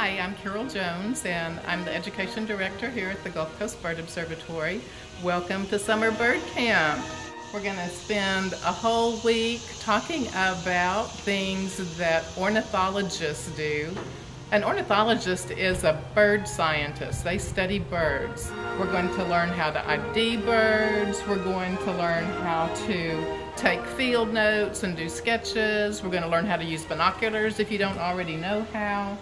Hi, I'm Carol Jones, and I'm the Education Director here at the Gulf Coast Bird Observatory. Welcome to Summer Bird Camp. We're going to spend a whole week talking about things that ornithologists do. An ornithologist is a bird scientist. They study birds. We're going to learn how to ID birds. We're going to learn how to take field notes and do sketches. We're going to learn how to use binoculars if you don't already know how.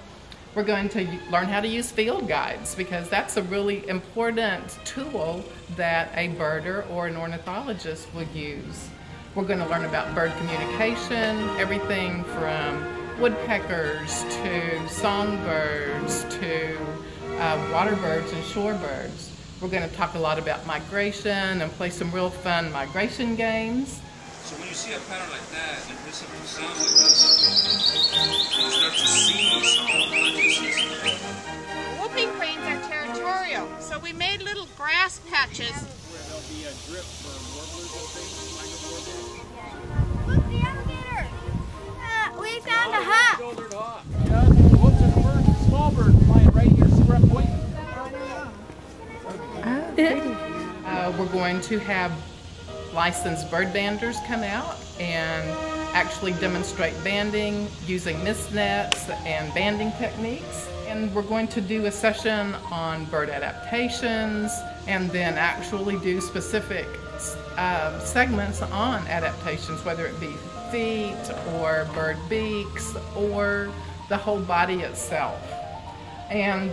We're going to learn how to use field guides because that's a really important tool that a birder or an ornithologist would use. We're going to learn about bird communication, everything from woodpeckers to songbirds to water birds and shorebirds. We're going to talk a lot about migration and play some real fun migration games. So when you see a pattern like that, and hear some sounds like this, you start to see something, not just listen. Whooping cranes are territorial, so we made little grass patches. Where there'll be a drip for warblers and things, like a warbler. Look, the alligator! We found a hawk! Shouldered hawk. Yeah, whoops, there's a bird, small bird flying right here. See where I'm pointing? We're going to have licensed bird banders come out and actually demonstrate banding using mist nets and banding techniques. And we're going to do a session on bird adaptations and then actually do specific segments on adaptations, whether it be feet or bird beaks or the whole body itself. And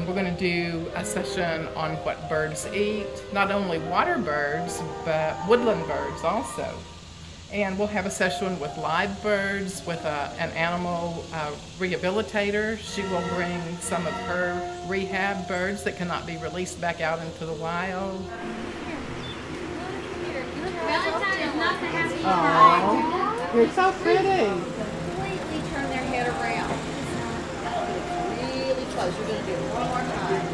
we're going to do a session on what birds eat, not only water birds, but woodland birds also. And we'll have a session with live birds with an animal rehabilitator. She will bring some of her rehab birds that cannot be released back out into the wild. Valentine is not the happy Oh, you're so pretty. Completely turn their head around. Really close. You're going to do it one more time.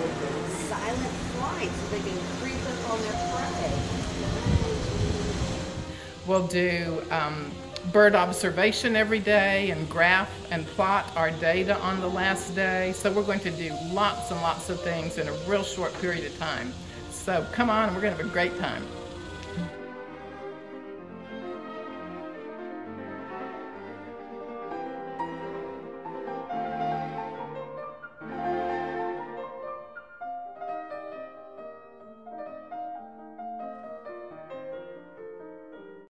Silent flight so they can creep up on their prey. We'll do bird observation every day and graph and plot our data on the last day. So we're going to do lots and lots of things in a real short period of time. So come on, we're going to have a great time.